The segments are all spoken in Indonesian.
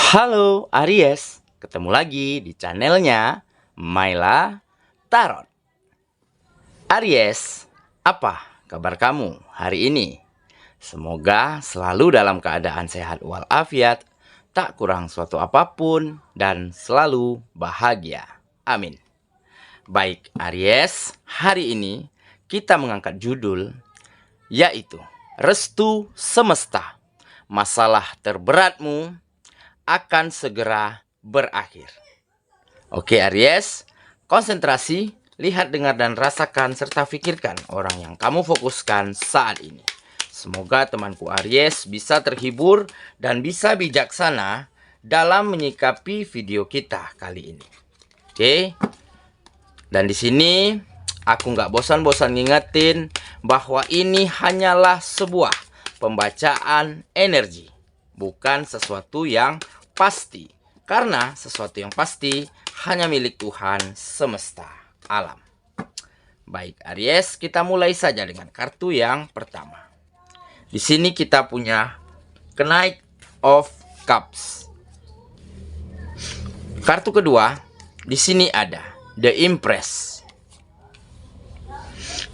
Halo Aries, ketemu lagi di channelnya Myla Tarot. Aries, apa kabar kamu hari ini? Semoga selalu dalam keadaan sehat walafiat, tak kurang suatu apapun, dan selalu bahagia. Amin. Baik Aries, hari ini kita mengangkat judul yaitu Restu Semesta. Masalah terberatmu akan segera berakhir. Oke Aries, konsentrasi, lihat, dengar, dan rasakan, serta pikirkan orang yang kamu fokuskan saat ini. Semoga temanku Aries bisa terhibur dan bisa bijaksana dalam menyikapi video kita kali ini. Oke, dan di sini aku nggak bosan-bosan ngingetin bahwa ini hanyalah sebuah pembacaan energi, bukan sesuatu yang pasti, karena sesuatu yang pasti hanya milik Tuhan semesta alam. Baik Aries, kita mulai saja dengan kartu yang pertama. Di sini kita punya Knight of Cups. Kartu kedua, di sini ada The Empress.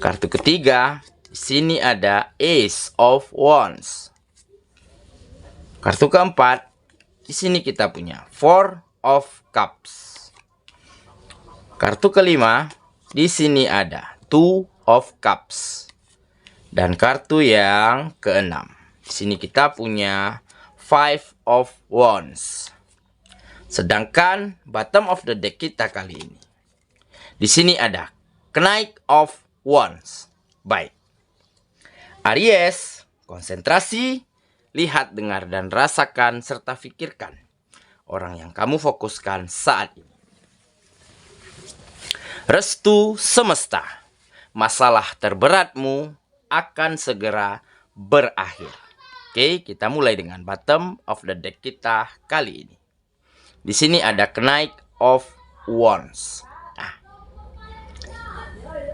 Kartu ketiga, di sini ada Ace of Wands. Kartu keempat, di sini kita punya Four of Cups. Kartu kelima, di sini ada Two of Cups. Dan kartu yang keenam, di sini kita punya Five of Wands. Sedangkan bottom of the deck kita kali ini, di sini ada Knight of Wands. Baik, Aries, konsentrasi, lihat, dengar, dan rasakan, serta pikirkan orang yang kamu fokuskan saat ini. Restu semesta, masalah terberatmu akan segera berakhir. Oke, kita mulai dengan bottom of the deck kita kali ini. Di sini ada Knight of Wands. Nah,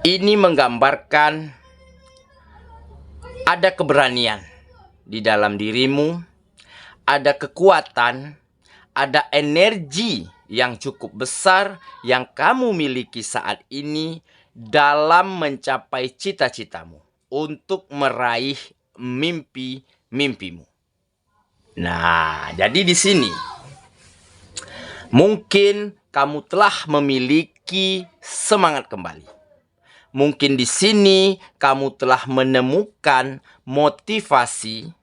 ini menggambarkan ada keberanian di dalam dirimu, ada kekuatan, ada energi yang cukup besar yang kamu miliki saat ini dalam mencapai cita-citamu untuk meraih mimpi-mimpimu. Nah, jadi di sini mungkin kamu telah memiliki semangat kembali. Mungkin di sini kamu telah menemukan motivasi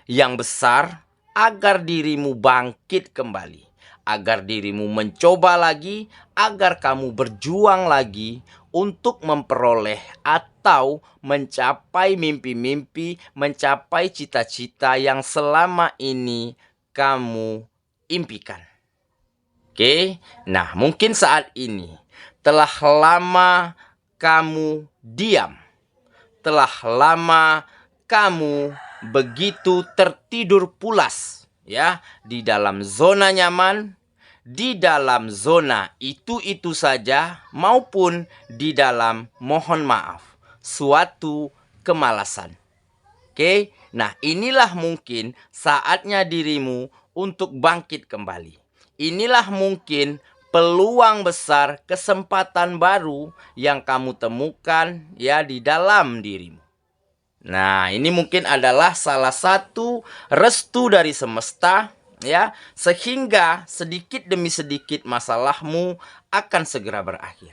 yang besar agar dirimu bangkit kembali, agar dirimu mencoba lagi, agar kamu berjuang lagi untuk memperoleh atau mencapai mimpi-mimpi, mencapai cita-cita yang selama ini kamu impikan. Oke, nah mungkin saat ini telah lama kamu diam, telah lama kamu begitu tertidur pulas di dalam zona nyaman, di dalam zona itu saja, maupun di dalam, mohon maaf, suatu kemalasan. Oke, nah inilah mungkin saatnya dirimu untuk bangkit kembali. Inilah mungkin peluang besar, kesempatan baru yang kamu temukan di dalam dirimu. Nah, ini mungkin adalah salah satu restu dari semesta sehingga sedikit demi sedikit masalahmu akan segera berakhir.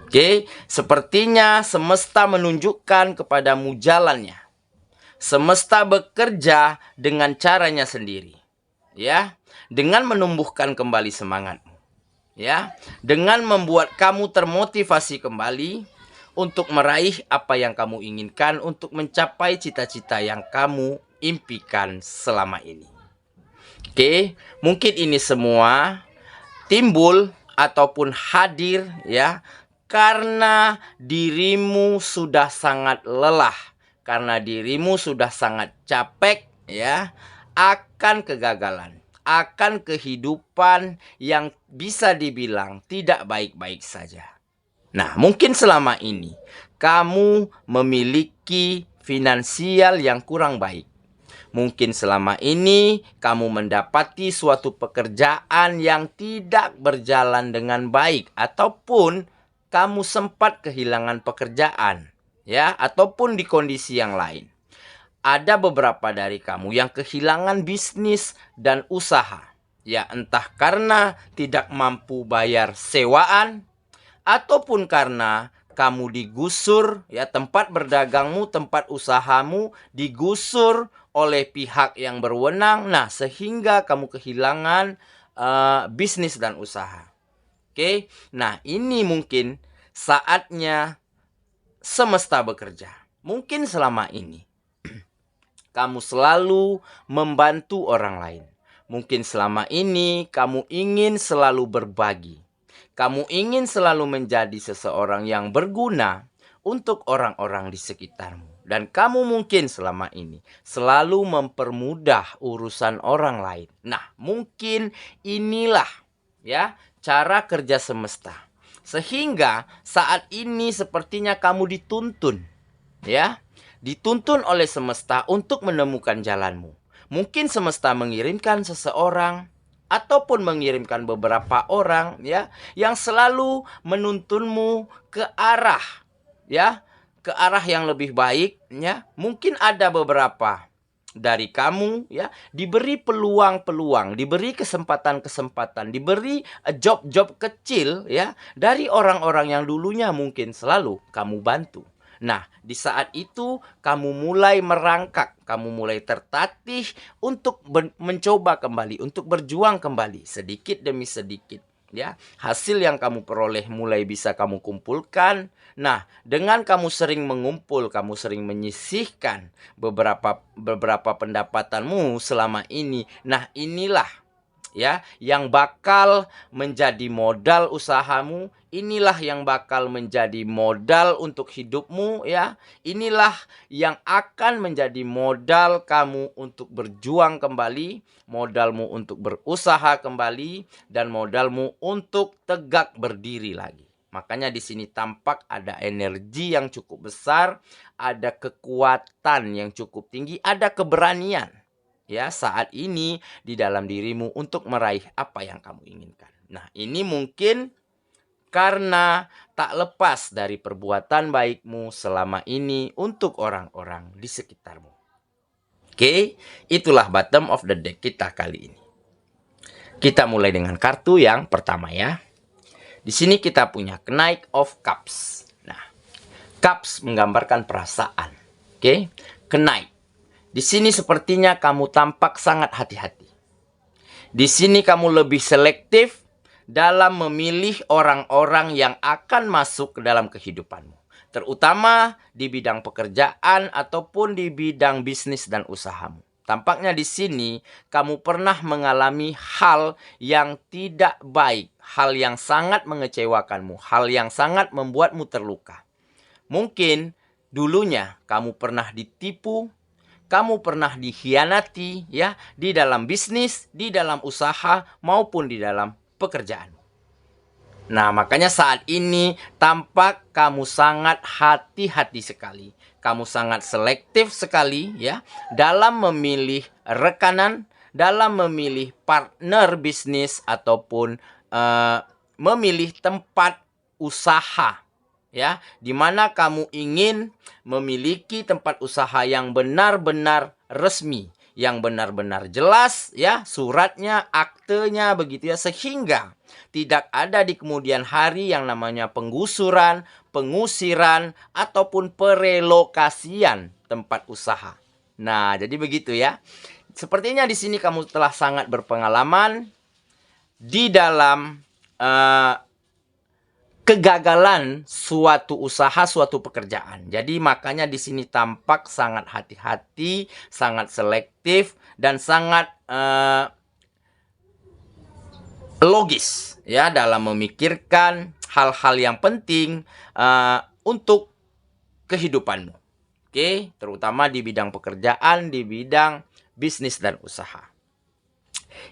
Oke, sepertinya semesta menunjukkan kepadamu jalannya. Semesta bekerja dengan caranya sendiri. Dengan menumbuhkan kembali semangatmu. Dengan membuat kamu termotivasi kembali untuk meraih apa yang kamu inginkan, untuk mencapai cita-cita yang kamu impikan selama ini. Oke, mungkin ini semua timbul ataupun hadir karena dirimu sudah sangat lelah, karena dirimu sudah sangat capek akan kegagalan, akan kehidupan yang bisa dibilang tidak baik-baik saja. Nah, mungkin selama ini kamu memiliki finansial yang kurang baik. Mungkin selama ini kamu mendapati suatu pekerjaan yang tidak berjalan dengan baik, ataupun kamu sempat kehilangan pekerjaan, ya, ataupun di kondisi yang lain. Ada beberapa dari kamu yang kehilangan bisnis dan usaha, ya, entah karena tidak mampu bayar sewaan, ataupun karena kamu digusur, ya, tempat berdagangmu, tempat usahamu digusur oleh pihak yang berwenang. Nah, sehingga kamu kehilangan bisnis dan usaha. Oke. Nah, ini mungkin saatnya semesta bekerja. Mungkin selama ini kamu selalu membantu orang lain. Mungkin selama ini kamu ingin selalu berbagi. Kamu ingin selalu menjadi seseorang yang berguna untuk orang-orang di sekitarmu. Dan kamu mungkin selama ini selalu mempermudah urusan orang lain. Nah, mungkin inilah, ya, cara kerja semesta. Sehingga saat ini sepertinya kamu dituntun, ya. Dituntun oleh semesta untuk menemukan jalanmu. Mungkin semesta mengirimkan seseorang ataupun mengirimkan beberapa orang, ya, yang selalu menuntunmu ke arah, ya, ke arah yang lebih baik, ya. Mungkin ada beberapa dari kamu, ya, diberi peluang-peluang, diberi kesempatan-kesempatan, diberi job-job kecil, ya, dari orang-orang yang dulunya mungkin selalu kamu bantu. Nah, di saat itu kamu mulai merangkak, kamu mulai tertatih untuk mencoba kembali, untuk berjuang kembali sedikit demi sedikit, ya. Hasil yang kamu peroleh mulai bisa kamu kumpulkan. Nah, dengan kamu sering mengumpul, kamu sering menyisihkan beberapa pendapatanmu selama ini. Nah, inilah, ya, yang bakal menjadi modal usahamu. Inilah yang bakal menjadi modal untuk hidupmu, ya. Inilah yang akan menjadi modal kamu untuk berjuang kembali, modalmu untuk berusaha kembali, dan modalmu untuk tegak berdiri lagi. Makanya di sini tampak ada energi yang cukup besar, ada kekuatan yang cukup tinggi, ada keberanian, ya, saat ini di dalam dirimu untuk meraih apa yang kamu inginkan. Nah, ini mungkin karena tak lepas dari perbuatan baikmu selama ini untuk orang-orang di sekitarmu. Oke, itulah bottom of the deck kita kali ini. Kita mulai dengan kartu yang pertama, ya. Di sini kita punya Knight of Cups. Nah, Cups menggambarkan perasaan. Oke, Knight. Di sini sepertinya kamu tampak sangat hati-hati. Di sini kamu lebih selektif dalam memilih orang-orang yang akan masuk ke dalam kehidupanmu. Terutama di bidang pekerjaan ataupun di bidang bisnis dan usahamu. Tampaknya di sini kamu pernah mengalami hal yang tidak baik, hal yang sangat mengecewakanmu, hal yang sangat membuatmu terluka. Mungkin dulunya kamu pernah ditipu, kamu pernah dikhianati, ya, di dalam bisnis, di dalam usaha, maupun di dalam pekerjaan. Nah, makanya saat ini tampak kamu sangat hati-hati sekali. Kamu sangat selektif sekali, ya, dalam memilih rekanan, dalam memilih partner bisnis, ataupun memilih tempat usaha, ya, di mana kamu ingin memiliki tempat usaha yang benar-benar resmi, yang benar-benar jelas, ya, suratnya, aktenya, begitu, ya, sehingga tidak ada di kemudian hari yang namanya penggusuran, pengusiran, ataupun perelokasian tempat usaha. Nah, jadi begitu, ya. Sepertinya di sini kamu telah sangat berpengalaman di dalam kegagalan suatu usaha, suatu pekerjaan. Jadi makanya di sini tampak sangat hati-hati, sangat selektif, dan sangat logis, ya, dalam memikirkan hal-hal yang penting untuk kehidupanmu. Oke, terutama di bidang pekerjaan, di bidang bisnis dan usaha.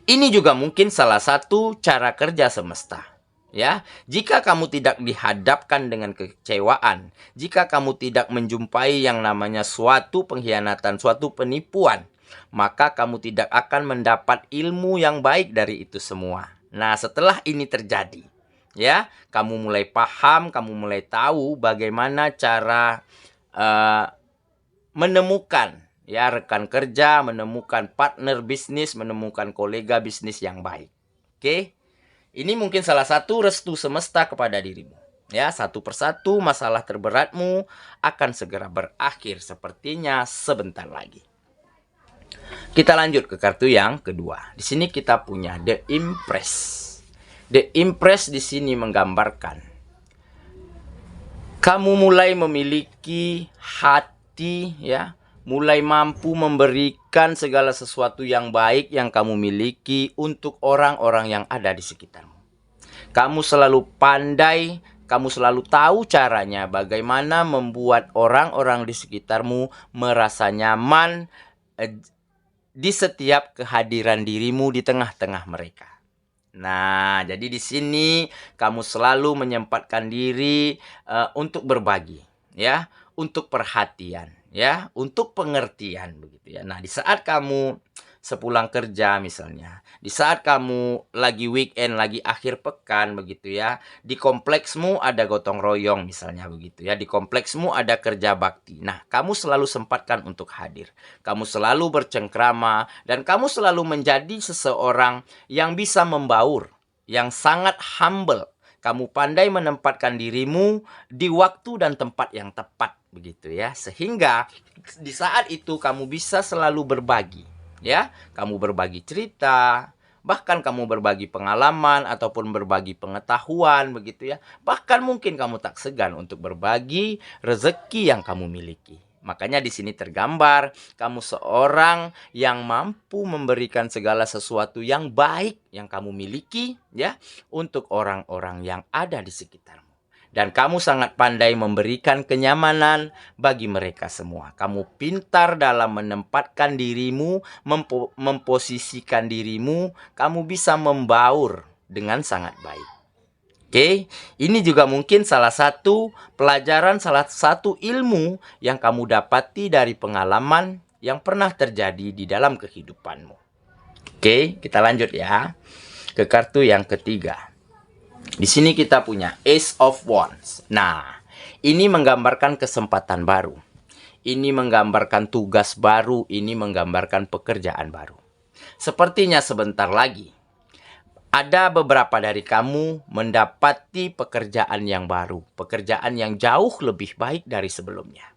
Ini juga mungkin salah satu cara kerja semesta. Ya, jika kamu tidak dihadapkan dengan kekecewaan, jika kamu tidak menjumpai yang namanya suatu pengkhianatan, suatu penipuan, maka kamu tidak akan mendapat ilmu yang baik dari itu semua. Nah, setelah ini terjadi, ya, kamu mulai paham, kamu mulai tahu bagaimana cara menemukan ya rekan kerja, menemukan partner bisnis, menemukan kolega bisnis yang baik. Oke? Ini mungkin salah satu restu semesta kepada dirimu. Ya, satu persatu masalah terberatmu akan segera berakhir sepertinya sebentar lagi. Kita lanjut ke kartu yang kedua. Di sini kita punya The Empress. The Empress di sini menggambarkan kamu mulai memiliki hati, ya, mulai mampu memberikan segala sesuatu yang baik yang kamu miliki untuk orang-orang yang ada di sekitarmu. Kamu selalu pandai, kamu selalu tahu caranya bagaimana membuat orang-orang di sekitarmu merasa nyaman di setiap kehadiran dirimu di tengah-tengah mereka. Nah, jadi di sini kamu selalu menyempatkan diri untuk berbagi, ya, untuk perhatian, ya, untuk pengertian begitu ya. Nah, di saat kamu sepulang kerja misalnya, di saat kamu lagi weekend, lagi akhir pekan begitu ya, di kompleksmu ada gotong royong misalnya begitu ya, di kompleksmu ada kerja bakti. Nah, kamu selalu sempatkan untuk hadir. Kamu selalu bercengkrama dan kamu selalu menjadi seseorang yang bisa membaur, yang sangat humble. Kamu pandai menempatkan dirimu di waktu dan tempat yang tepat begitu ya, sehingga di saat itu kamu bisa selalu berbagi. Ya, kamu berbagi cerita, bahkan kamu berbagi pengalaman ataupun berbagi pengetahuan begitu ya. Bahkan mungkin kamu tak segan untuk berbagi rezeki yang kamu miliki. Makanya di sini tergambar kamu seorang yang mampu memberikan segala sesuatu yang baik yang kamu miliki ya untuk orang-orang yang ada di sekitarmu. Dan kamu sangat pandai memberikan kenyamanan bagi mereka semua. Kamu pintar dalam menempatkan dirimu, memposisikan dirimu. Kamu bisa membaur dengan sangat baik. Oke, ini juga mungkin salah satu pelajaran, salah satu ilmu yang kamu dapati dari pengalaman yang pernah terjadi di dalam kehidupanmu. Oke, kita lanjut ya ke kartu yang ketiga. Di sini kita punya Ace of Wands. Nah, ini menggambarkan kesempatan baru. Ini menggambarkan tugas baru. Ini menggambarkan pekerjaan baru. Sepertinya sebentar lagi, ada beberapa dari kamu mendapati pekerjaan yang baru. Pekerjaan yang jauh lebih baik dari sebelumnya.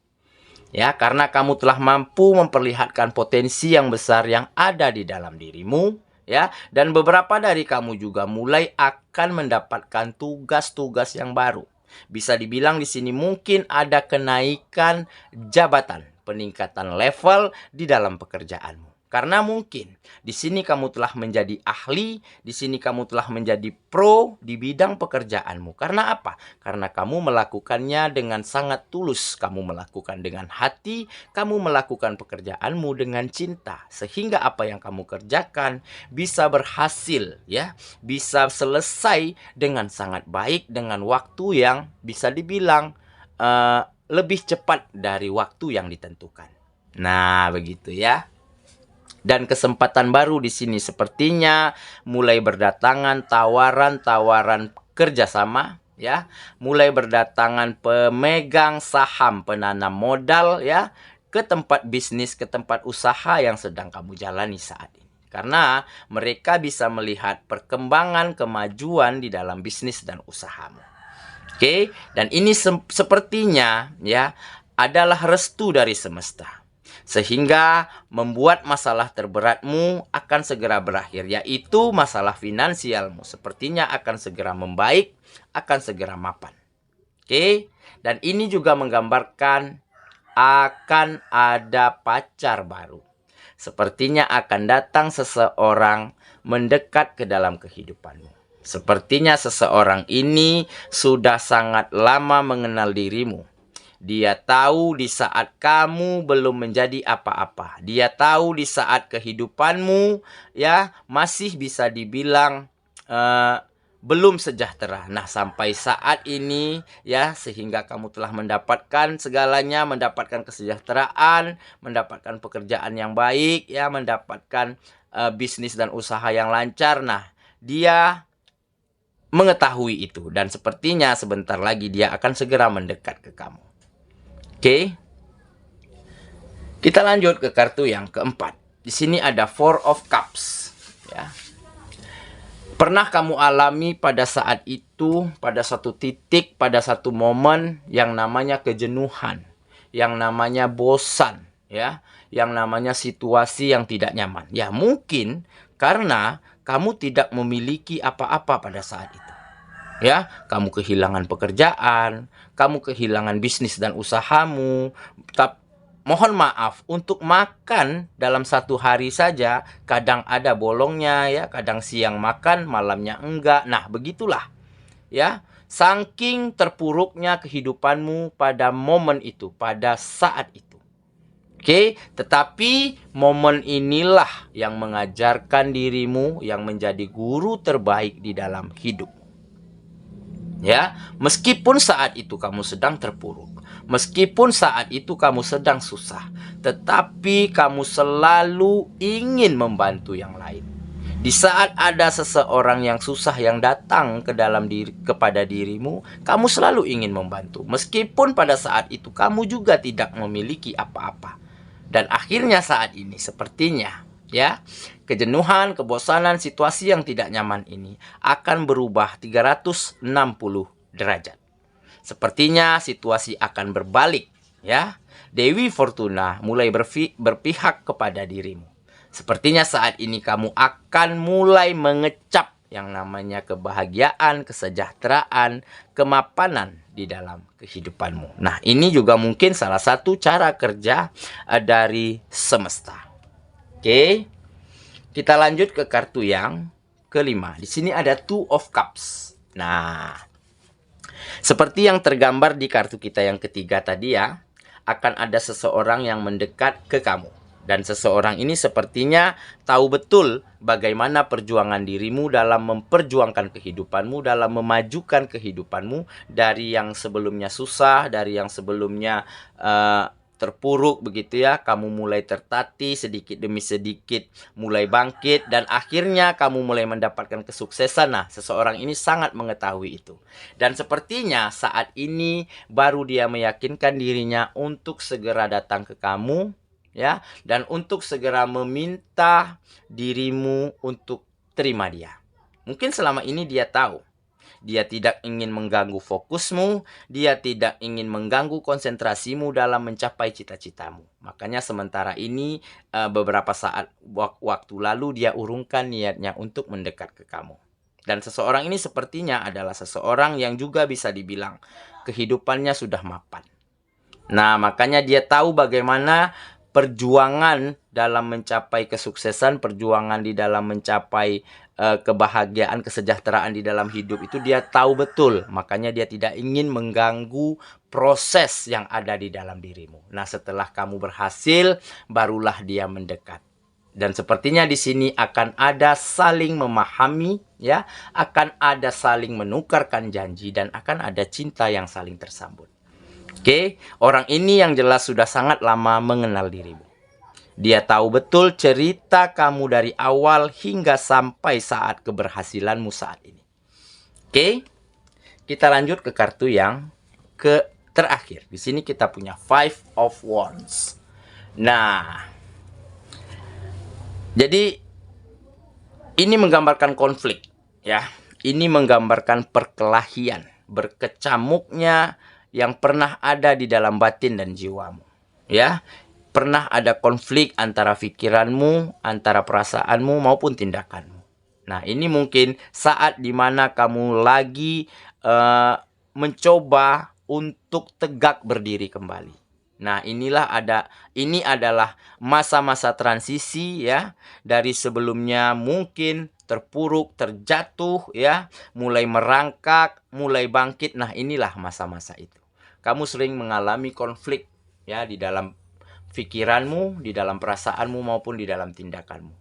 Ya, karena kamu telah mampu memperlihatkan potensi yang besar yang ada di dalam dirimu. Ya, dan beberapa dari kamu juga mulai akan mendapatkan tugas-tugas yang baru. Bisa dibilang di sini mungkin ada kenaikan jabatan, peningkatan level di dalam pekerjaanmu. Karena mungkin di sini kamu telah menjadi ahli, di sini kamu telah menjadi pro di bidang pekerjaanmu. Karena apa? Karena kamu melakukannya dengan sangat tulus, kamu melakukan dengan hati, kamu melakukan pekerjaanmu dengan cinta. Sehingga apa yang kamu kerjakan bisa berhasil, ya, bisa selesai dengan sangat baik dengan waktu yang bisa dibilang lebih cepat dari waktu yang ditentukan. Nah, begitu ya. Dan kesempatan baru di sini sepertinya mulai berdatangan tawaran-tawaran kerjasama, ya, mulai berdatangan pemegang saham, penanam modal, ya, ke tempat bisnis, ke tempat usaha yang sedang kamu jalani saat ini. Karena mereka bisa melihat perkembangan, kemajuan di dalam bisnis dan usahamu. Oke, dan ini sepertinya ya adalah restu dari semesta. Sehingga membuat masalah terberatmu akan segera berakhir, yaitu masalah finansialmu. Sepertinya akan segera membaik, akan segera mapan. Oke, dan ini juga menggambarkan akan ada pacar baru. Sepertinya akan datang seseorang mendekat ke dalam kehidupanmu. Sepertinya seseorang ini sudah sangat lama mengenal dirimu. Dia tahu di saat kamu belum menjadi apa-apa. Dia tahu di saat kehidupanmu ya masih bisa dibilang belum sejahtera. Nah, sampai saat ini ya, sehingga kamu telah mendapatkan segalanya, mendapatkan kesejahteraan, mendapatkan pekerjaan yang baik, ya, mendapatkan bisnis dan usaha yang lancar. Nah, dia mengetahui itu dan sepertinya sebentar lagi dia akan segera mendekat ke kamu. Oke. Kita lanjut ke kartu yang keempat. Di sini ada Four of Cups, ya. Pernah kamu alami pada saat itu, pada satu titik, pada satu momen yang namanya kejenuhan, yang namanya bosan, ya, yang namanya situasi yang tidak nyaman. Ya, mungkin karena kamu tidak memiliki apa-apa pada saat itu. Ya, kamu kehilangan pekerjaan, kamu kehilangan bisnis dan usahamu. Mohon maaf, untuk makan dalam satu hari saja kadang ada bolongnya, ya, kadang siang makan, malamnya enggak. Nah, begitulah, ya. Saking terpuruknya kehidupanmu pada momen itu, pada saat itu. Oke, tetapi momen inilah yang mengajarkan dirimu, yang menjadi guru terbaik di dalam hidup. Ya, meskipun saat itu kamu sedang terpuruk, meskipun saat itu kamu sedang susah, tetapi kamu selalu ingin membantu yang lain. Di saat ada seseorang yang susah yang datang kepada dirimu, kamu selalu ingin membantu, meskipun pada saat itu kamu juga tidak memiliki apa-apa. Dan akhirnya saat ini sepertinya, ya, kejenuhan, kebosanan, situasi yang tidak nyaman ini akan berubah 360 derajat. Sepertinya situasi akan berbalik, ya. Dewi Fortuna mulai berpihak kepada dirimu. Sepertinya saat ini kamu akan mulai mengecap yang namanya kebahagiaan, kesejahteraan, kemapanan di dalam kehidupanmu. Nah, ini juga mungkin salah satu cara kerja dari semesta. Oke, kita lanjut ke kartu yang kelima. Di sini ada Two of Cups. Nah, seperti yang tergambar di kartu kita yang ketiga tadi, ya, akan ada seseorang yang mendekat ke kamu. Dan seseorang ini sepertinya tahu betul bagaimana perjuangan dirimu dalam memperjuangkan kehidupanmu, dalam memajukan kehidupanmu dari yang sebelumnya susah, dari yang sebelumnya terpuruk begitu, ya. Kamu mulai tertatih sedikit demi sedikit, mulai bangkit, dan akhirnya kamu mulai mendapatkan kesuksesan. Nah, seseorang ini sangat mengetahui itu. Dan sepertinya saat ini baru dia meyakinkan dirinya untuk segera datang ke kamu, ya, dan untuk segera meminta dirimu untuk terima dia. Mungkin selama ini dia tahu, dia tidak ingin mengganggu fokusmu, dia tidak ingin mengganggu konsentrasimu dalam mencapai cita-citamu. Makanya sementara ini beberapa saat waktu lalu dia urungkan niatnya untuk mendekat ke kamu. Dan seseorang ini sepertinya adalah seseorang yang juga bisa dibilang kehidupannya sudah mapan. Nah, makanya dia tahu bagaimana perjuangan dalam mencapai kesuksesan, perjuangan di dalam mencapai kebahagiaan, kesejahteraan di dalam hidup itu dia tahu betul. Makanya dia tidak ingin mengganggu proses yang ada di dalam dirimu. Nah, setelah kamu berhasil, barulah dia mendekat. Dan sepertinya di sini akan ada saling memahami, ya, akan ada saling menukarkan janji, dan akan ada cinta yang saling tersambut. Oke, orang ini yang jelas sudah sangat lama mengenal dirimu. Dia tahu betul cerita kamu dari awal hingga sampai saat keberhasilanmu saat ini. Oke, kita lanjut ke kartu yang terakhir. Di sini kita punya Five of Wands. Nah, jadi ini menggambarkan konflik, ya. Ini menggambarkan perkelahian, berkecamuknya yang pernah ada di dalam batin dan jiwamu, ya. Pernah ada konflik antara pikiranmu, antara perasaanmu maupun tindakanmu. Nah, ini mungkin saat dimana kamu lagi mencoba untuk tegak berdiri kembali. Nah, ini adalah masa-masa transisi, ya, dari sebelumnya mungkin terpuruk, terjatuh, ya, mulai merangkak, mulai bangkit. Nah, inilah masa-masa itu. Kamu sering mengalami konflik, ya, di dalam pikiranmu, di dalam perasaanmu maupun di dalam tindakanmu.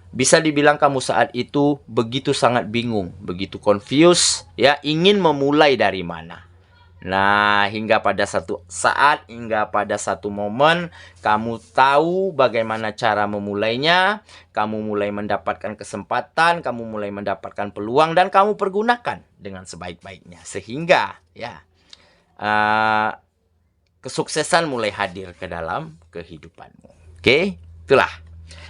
Bisa dibilang kamu saat itu begitu sangat bingung, begitu confused, ya, ingin memulai dari mana. Nah, hingga pada satu saat, hingga pada satu momen, kamu tahu bagaimana cara memulainya, kamu mulai mendapatkan kesempatan, kamu mulai mendapatkan peluang, dan kamu pergunakan dengan sebaik-baiknya. Sehingga, ya, kesuksesan mulai hadir ke dalam kehidupanmu. Oke, itulah.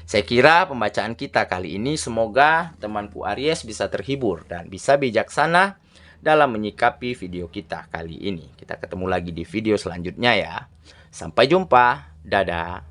Saya kira pembacaan kita kali ini semoga temanku Aries bisa terhibur dan bisa bijaksana dalam menyikapi video kita kali ini. Kita ketemu lagi di video selanjutnya ya. Sampai jumpa. Dadah.